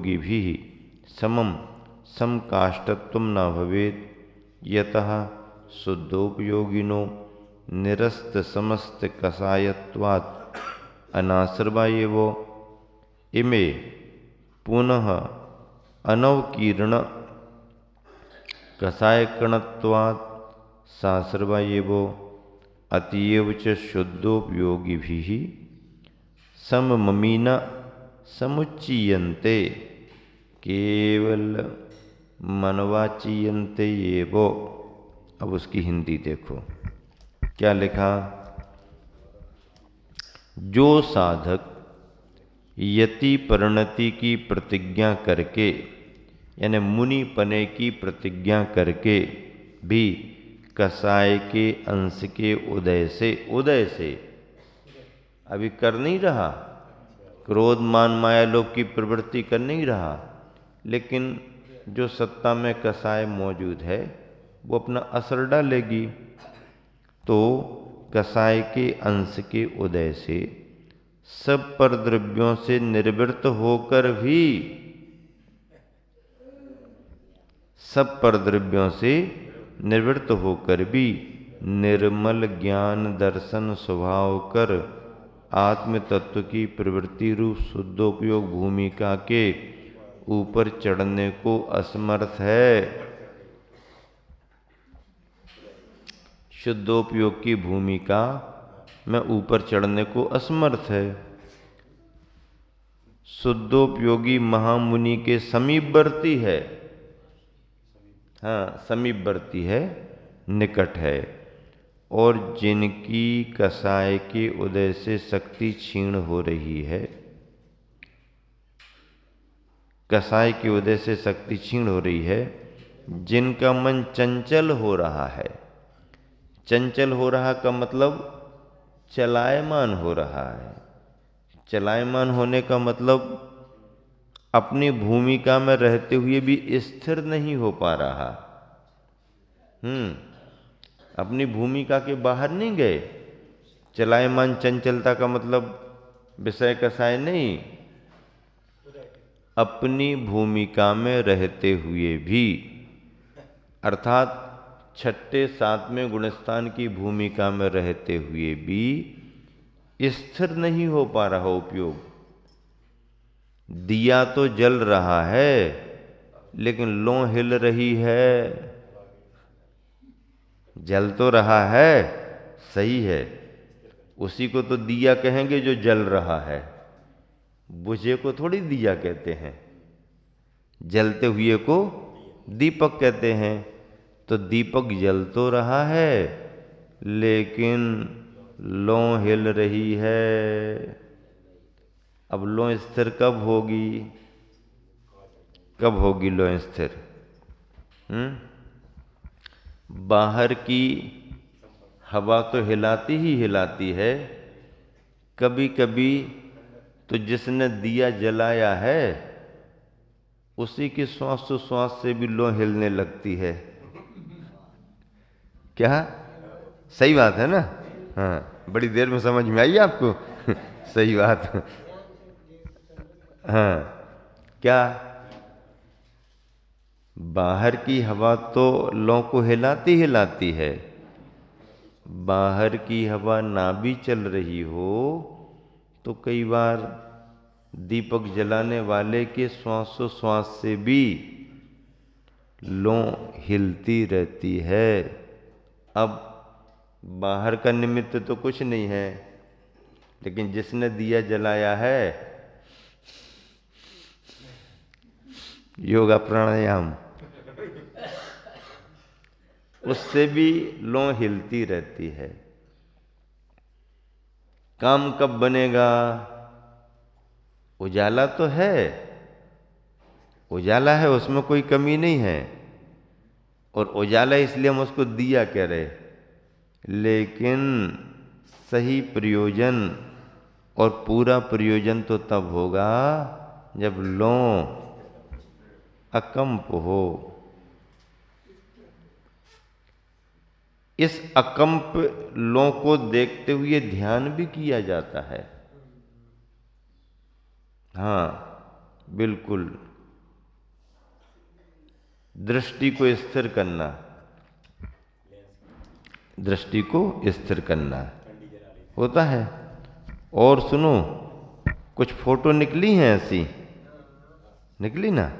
योगिभिः समम समकाष्ठत्वं न भवेत् यतः शुद्धोपयोगिनो निरस्त समस्त कषायत्वात् अनाश्रवा एव इमे पुनः अनवकीर्ण कषायकणत्वात् साश्रवा एव अतएव च शुद्धोपयोगिभिः समममीन समुच्चीयन्ते केवल मनवाचीयन्ते एव। अब उसकी हिंदी देखो क्या लिखा। जो साधक यति परिणति की प्रतिज्ञा करके यानी मुनि पने की प्रतिज्ञा करके भी कसाय के अंश के उदय से अभी कर नहीं रहा, क्रोध मान माया लोभ की प्रवृत्ति कर नहीं रहा, लेकिन जो सत्ता में कसाय मौजूद है वो अपना असर डालेगी। तो कसाय के अंश के उदय से सब परद्रव्यों से निर्वृत्त होकर भी निर्मल ज्ञान दर्शन स्वभाव कर आत्म तत्व की प्रवृत्ति रूप शुद्धोपयोग भूमिका के ऊपर चढ़ने को असमर्थ है। शुद्धोपयोग की भूमिका में ऊपर चढ़ने को असमर्थ है। शुद्धोपयोगी महामुनि के समीपवर्ती है। हाँ, समीपवर्ती है, निकट है। और जिनकी कसाय के उदय से शक्ति क्षीण हो रही है, कसाय के उदय से शक्ति क्षीण हो रही है, जिनका मन चंचल हो रहा है। चंचल हो रहा का मतलब चलायमान हो रहा है। चलायमान होने का मतलब अपनी भूमिका में रहते हुए भी स्थिर नहीं हो पा रहा। अपनी भूमिका के बाहर नहीं गए। चलायमान चंचलता का मतलब विषय कसाय नहीं, अपनी भूमिका में रहते हुए भी, अर्थात छठे सातवें गुणस्थान की भूमिका में रहते हुए भी स्थिर नहीं हो पा रहा उपयोग। दिया तो जल रहा है लेकिन लौ हिल रही है। जल तो रहा है, सही है, उसी को तो दिया कहेंगे जो जल रहा है, बुझे को थोड़ी दिया कहते हैं। जलते हुए को दीपक कहते हैं। तो दीपक जल तो रहा है लेकिन लौ हिल रही है। अब लौ स्थिर कब होगी? कब होगी लौ स्थिर? बाहर की हवा तो हिलाती ही हिलाती है। कभी कभी तो जिसने दिया जलाया है उसी की श्वास से भी लौ हिलने लगती है। क्या सही बात है ना? हाँ, बड़ी देर में समझ में आई आपको? सही बात। हाँ, क्या बाहर की हवा तो लौ को हिलाती हिलाती है। बाहर की हवा ना भी चल रही हो तो कई बार दीपक जलाने वाले के श्वास से भी लौ हिलती रहती है। अब बाहर का निमित्त तो कुछ नहीं है, लेकिन जिसने दिया जलाया है, योगा प्राणायाम, उससे भी लौ हिलती रहती है। काम कब बनेगा? उजाला तो है, उजाला है, उसमें कोई कमी नहीं है, और उजाला इसलिए हम उसको दिया कह रहे, लेकिन सही प्रयोजन और पूरा प्रयोजन तो तब होगा जब लौ अकंप हो। इस अकंप लौ को देखते हुए ध्यान भी किया जाता है। हाँ बिल्कुल, दृष्टि को स्थिर करना, दृष्टि को स्थिर करना होता है। और सुनो, कुछ फोटो निकली हैं ऐसी, निकली ना,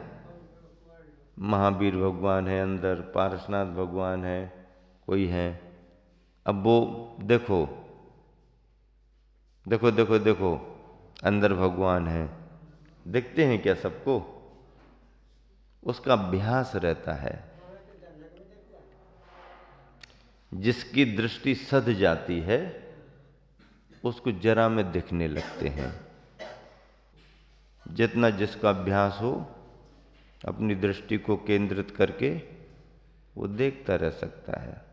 महावीर भगवान है अंदर, पारसनाथ भगवान है, कोई है। अब वो देखो देखो देखो देखो, अंदर भगवान है, दिखते हैं क्या सबको? उसका अभ्यास रहता है। जिसकी दृष्टि सध जाती है उसको जरा में दिखने लगते हैं। जितना जिसका अभ्यास हो, अपनी दृष्टि को केंद्रित करके वो देखता रह सकता है।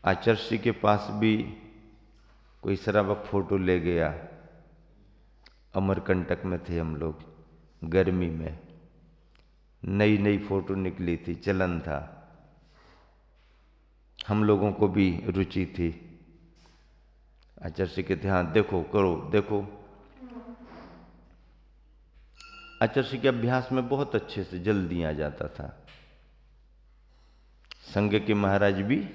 आचार्य के पास भी कोई शराबक फोटो ले गया। अमरकंटक में थे हम लोग, गर्मी में, नई नई फोटो निकली थी, चलन था, हम लोगों को भी रुचि थी। आचार्य कहते हाँ देखो, करो, देखो। आचार्य के अभ्यास में बहुत अच्छे से जल्दी आ जाता था। संघ के महाराज भी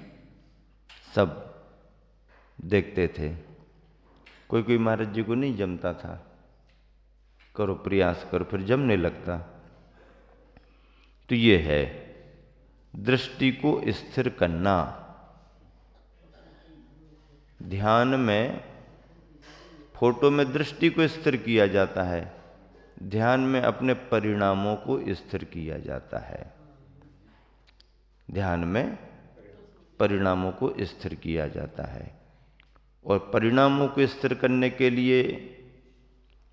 सब देखते थे। कोई कोई महाराज जी को नहीं जमता था, करो प्रयास करो, फिर जमने लगता। तो ये है दृष्टि को स्थिर करना। ध्यान में, फोटो में दृष्टि को स्थिर किया जाता है, ध्यान में अपने परिणामों को स्थिर किया जाता है। ध्यान में परिणामों को स्थिर किया जाता है। और परिणामों को स्थिर करने के लिए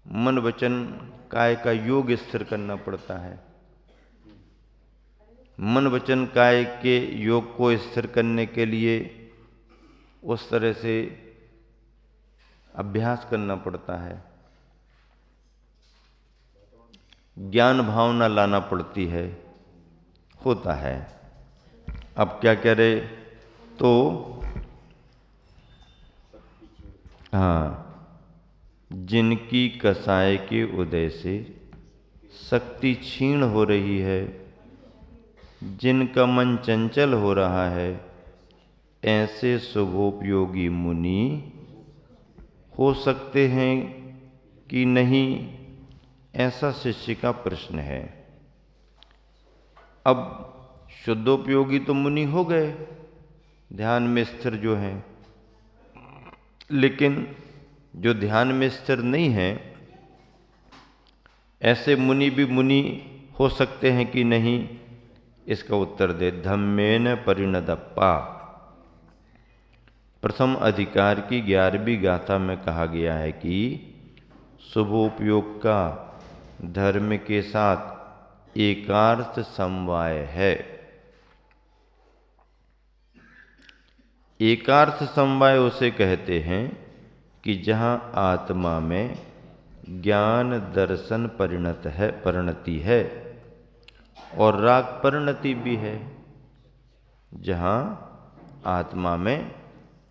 मन वचन काय का योग स्थिर करना पड़ता है। मन वचन काय के योग को स्थिर करने के लिए उस तरह से अभ्यास करना पड़ता है, ज्ञान भावना लाना पड़ती है, होता है। अब क्या करे तो हाँ, जिनकी कसाय के उदय से शक्ति क्षीण हो रही है, जिनका मन चंचल हो रहा है, ऐसे शुभोपयोगी मुनि हो सकते हैं कि नहीं, ऐसा शिष्य का प्रश्न है। अब शुद्धोपयोगी तो मुनि हो गए, ध्यान में स्थिर जो हैं, लेकिन जो ध्यान में स्थिर नहीं है, ऐसे मुनि भी मुनि हो सकते हैं कि नहीं, इसका उत्तर दे धम्मेन परिणदप्पा। प्रथम अधिकार की 11वीं गाथा में कहा गया है कि शुभोपयोग का धर्म के साथ एकार्थ समवाय है। एकार्थ समवाय उसे कहते हैं कि जहाँ आत्मा में ज्ञान दर्शन परिणति है और राग परिणति भी है। जहाँ आत्मा में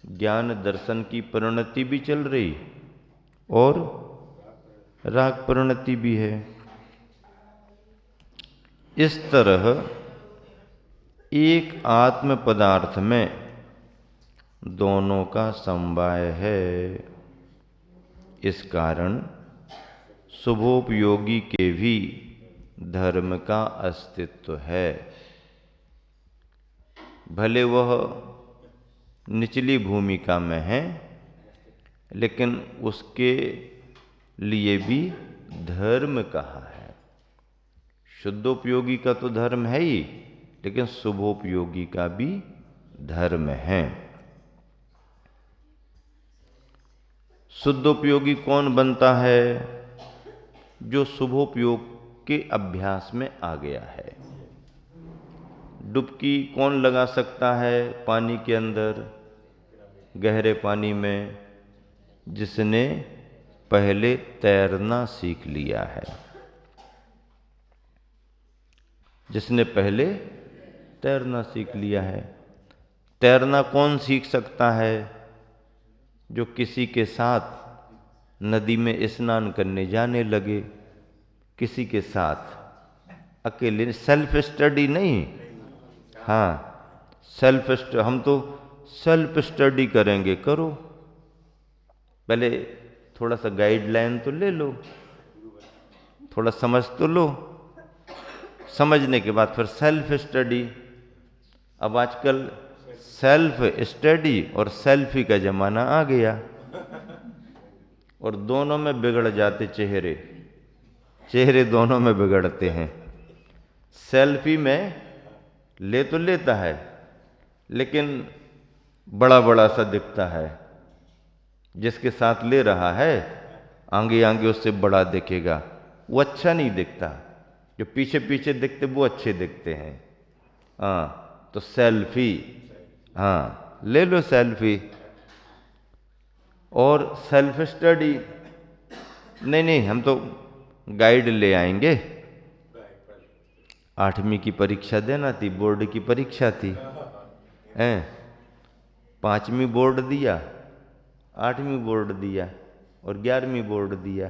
ज्ञान दर्शन की परिणति भी चल रही और राग परिणति भी है। इस तरह एक आत्म पदार्थ में दोनों का समवाय है। इस कारण शुभोपयोगी के भी धर्म का अस्तित्व है। भले वह निचली भूमिका में है, लेकिन उसके लिए भी धर्म कहा है। शुद्धोपयोगी का तो धर्म है ही, लेकिन शुभोपयोगी का भी धर्म है। शुद्धोपयोगी कौन बनता है? जो शुभोपयोग के अभ्यास में आ गया है। डुबकी कौन लगा सकता है पानी के अंदर, गहरे पानी में? जिसने पहले तैरना सीख लिया है। जिसने पहले तैरना सीख लिया है। तैरना कौन सीख सकता है? जो किसी के साथ नदी में स्नान करने जाने लगे, किसी के साथ अकेले, सेल्फ स्टडी नहीं। हाँ, हम तो सेल्फ स्टडी करेंगे, करो पहले थोड़ा सा गाइडलाइन तो ले लो, थोड़ा समझ तो लो, समझने के बाद फिर सेल्फ स्टडी। अब आजकल सेल्फ स्टडी और सेल्फी का जमाना आ गया, और दोनों में बिगड़ जाते चेहरे दोनों में बिगड़ते हैं। सेल्फी में ले तो लेता है, लेकिन बड़ा बड़ा सा दिखता है। जिसके साथ ले रहा है आगे आगे उससे बड़ा दिखेगा, वो अच्छा नहीं दिखता। जो पीछे पीछे दिखते वो अच्छे दिखते हैं। हाँ, तो सेल्फी, हाँ ले लो सेल्फी। और सेल्फ स्टडी नहीं, हम तो गाइड ले आएंगे। 8वीं की परीक्षा देना थी, बोर्ड की परीक्षा थी, हैं 5वीं बोर्ड दिया, 8वीं बोर्ड दिया और 11वीं बोर्ड दिया।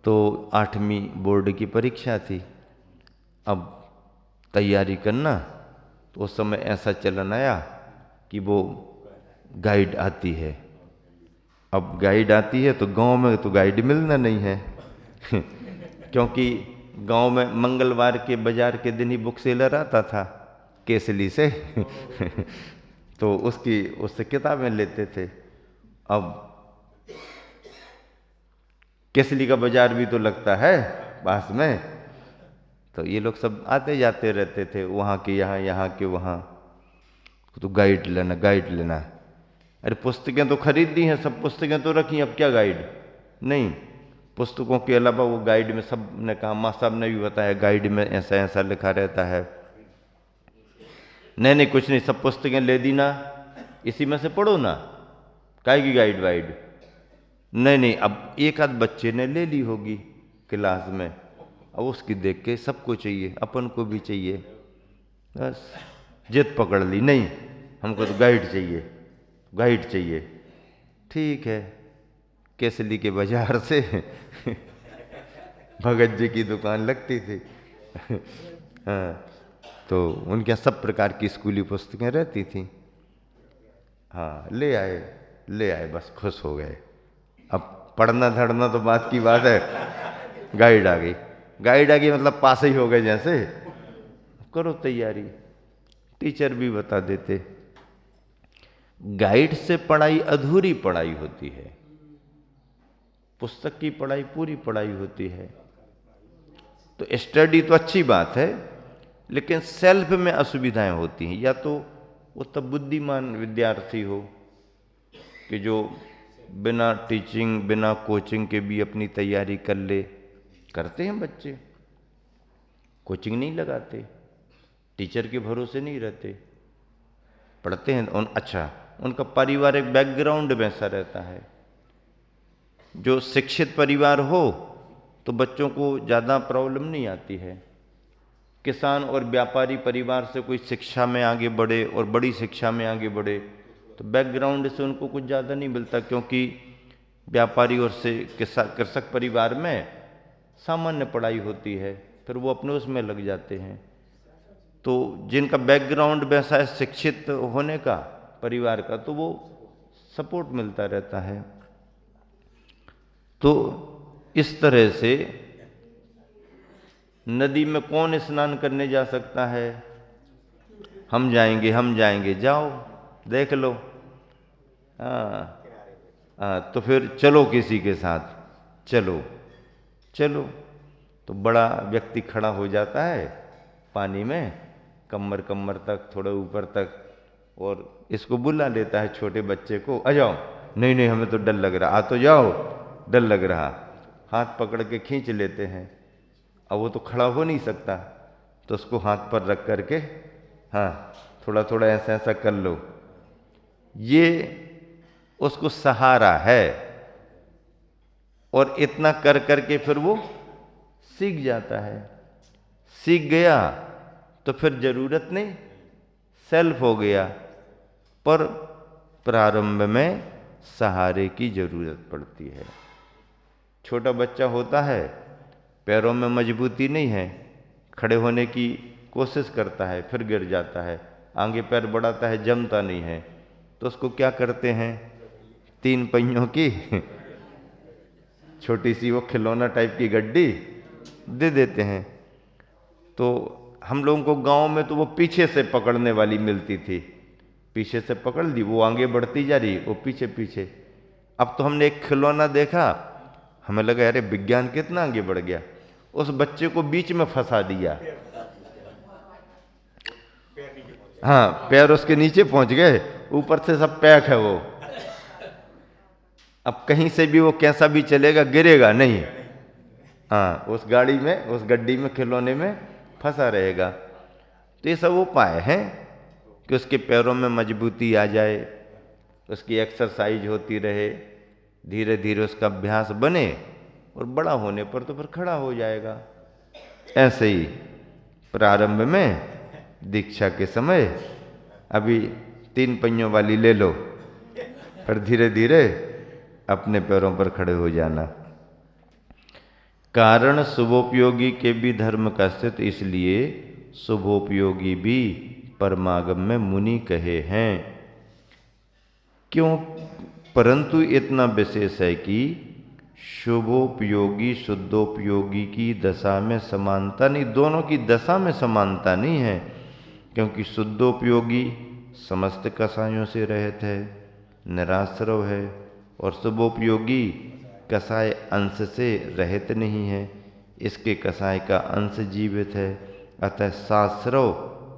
तो 8वीं बोर्ड की परीक्षा थी। अब तैयारी करना, तो उस समय ऐसा चलन आया कि वो गाइड आती है। अब गाइड आती है तो गांव में तो गाइड मिलना नहीं है क्योंकि गांव में मंगलवार के बाजार के दिन ही बुक सेलर आता था केसली से तो उससे किताबें लेते थे। अब केसली का बाजार भी तो लगता है पास में, तो ये लोग सब आते जाते रहते थे, वहाँ के यहाँ, यहाँ के वहाँ। तो गाइड लेना। अरे पुस्तकें तो खरीद दी हैं, सब पुस्तकें तो रखी, अब क्या गाइड? नहीं, पुस्तकों के अलावा वो गाइड में सब ने कहा, माँ साहब ने भी बताया गाइड में ऐसा ऐसा लिखा रहता है। नहीं कुछ नहीं, सब पुस्तकें ले दी ना, इसी में से पढ़ो ना, काहे की गाइड वाइड? नहीं, अब एक आध बच्चे ने ले ली होगी क्लास में, अब उसकी देख के सबको चाहिए, अपन को भी चाहिए, बस जिद पकड़ ली, नहीं हमको तो गाइड चाहिए। ठीक है, केसली के बाजार से भगत जी की दुकान लगती थी हाँ, तो उनके यहाँ सब प्रकार की स्कूली पुस्तकें रहती थी। हाँ, ले आए, बस खुश हो गए। अब पढ़ना धड़ना तो बात की बात है, गाइड आ गई मतलब पास ही हो गए जैसे। करो तैयारी, टीचर भी बता देते। गाइड से पढ़ाई अधूरी पढ़ाई होती है, पुस्तक की पढ़ाई पूरी पढ़ाई होती है। तो स्टडी तो अच्छी बात है, लेकिन सेल्फ में असुविधाएं होती हैं। या तो वो तब बुद्धिमान विद्यार्थी हो कि जो बिना टीचिंग बिना कोचिंग के भी अपनी तैयारी कर ले। करते हैं बच्चे, कोचिंग नहीं लगाते, टीचर के भरोसे नहीं रहते, पढ़ते हैं। अच्छा, उनका पारिवारिक बैकग्राउंड वैसा रहता है। जो शिक्षित परिवार हो तो बच्चों को ज़्यादा प्रॉब्लम नहीं आती है। किसान और व्यापारी परिवार से कोई शिक्षा में आगे बढ़े और बड़ी शिक्षा में आगे बढ़े तो बैकग्राउंड से उनको कुछ ज़्यादा नहीं मिलता, क्योंकि व्यापारी और से कृषक परिवार में सामान्य पढ़ाई होती है, फिर वो अपने उसमें लग जाते हैं। तो जिनका बैकग्राउंड वैसा है शिक्षित होने का परिवार का, तो वो सपोर्ट मिलता रहता है। तो इस तरह से नदी में कौन स्नान करने जा सकता है? हम जाएंगे, जाओ देख लो। हाँ, तो फिर चलो किसी के साथ, चलो। तो बड़ा व्यक्ति खड़ा हो जाता है पानी में, कमर तक, थोड़ा ऊपर तक, और इसको बुला लेता है छोटे बच्चे को, आ जाओ। नहीं हमें तो डर लग रहा, आ तो जाओ, डर लग रहा। हाथ पकड़ के खींच लेते हैं। अब वो तो खड़ा हो नहीं सकता, तो उसको हाथ पर रख करके, हाँ थोड़ा ऐसा कर लो। ये उसको सहारा है, और इतना कर करके फिर वो सीख जाता है। सीख गया तो फिर जरूरत नहीं, सेल्फ हो गया। पर प्रारंभ में सहारे की जरूरत पड़ती है। छोटा बच्चा होता है, पैरों में मजबूती नहीं है, खड़े होने की कोशिश करता है, फिर गिर जाता है, आगे पैर बढ़ाता है, जमता नहीं है, तो उसको क्या करते हैं, 3 पहियों की छोटी सी वो खिलौना टाइप की गड्डी दे देते हैं। तो हम लोगों को गांव में तो वो पीछे से पकड़ने वाली मिलती थी, पीछे से पकड़ ली, वो आगे बढ़ती जा रही, वो पीछे पीछे। अब तो हमने एक खिलौना देखा, हमें लगा अरे विज्ञान कितना आगे बढ़ गया, उस बच्चे को बीच में फंसा दिया। हाँ, पैर उसके नीचे पहुंच गए, ऊपर से सब पैक है वो। अब कहीं से भी वो कैसा भी चलेगा, गिरेगा नहीं। हाँ, उस गाड़ी में, उस गड्डी में, खिलौने में फंसा रहेगा। तो ये सब उपाय हैं कि उसके पैरों में मजबूती आ जाए, उसकी एक्सरसाइज होती रहे, धीरे धीरे उसका अभ्यास बने, और बड़ा होने पर तो फिर खड़ा हो जाएगा। ऐसे ही प्रारंभ में दीक्षा के समय अभी 3 पहियों वाली ले लो, पर धीरे धीरे अपने पैरों पर खड़े हो जाना। कारण शुभोपयोगी के भी धर्म का स्थित, इसलिए शुभोपयोगी भी परमागम में मुनि कहे हैं। क्यों? परंतु इतना विशेष है कि शुभोपयोगी शुद्धोपयोगी की दशा में समानता नहीं, दोनों की दशा में समानता नहीं है। क्योंकि शुद्धोपयोगी समस्त कसायों से रहित है, निराश्रव है, और शुभोपयोगी कसाय अंश से रहित नहीं है, इसके कसाय का अंश जीवित है, अतः साश्रव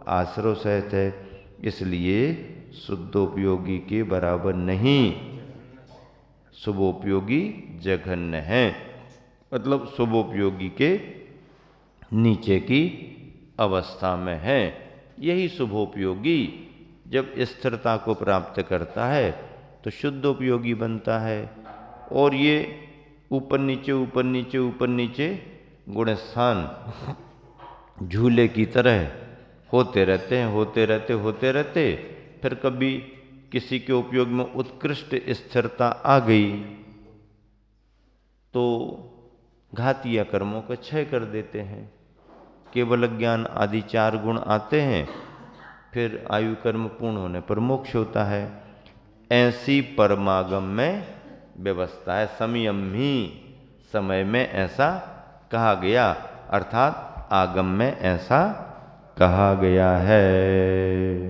आश्रव सहित है, इसलिए शुद्धोपयोगी के बराबर नहीं। शुभोपयोगी जघन्य है, मतलब शुभोपयोगी के नीचे की अवस्था में है। यही शुभोपयोगी जब स्थिरता को प्राप्त करता है तो शुद्धोपयोगी बनता है। और ये ऊपर नीचे ऊपर नीचे ऊपर नीचे गुणस्थान झूले की तरह होते रहते हैं, होते रहते होते रहते, फिर कभी किसी के उपयोग में उत्कृष्ट स्थिरता आ गई तो घातीय कर्मों का क्षय कर देते हैं। केवल ज्ञान आदि 4 गुण आते हैं, फिर आयु कर्म पूर्ण होने पर मोक्ष होता है। ऐसी परमागम में व्यवस्था है। संयम ही समय में ऐसा कहा गया, अर्थात आगम में ऐसा कहा गया है।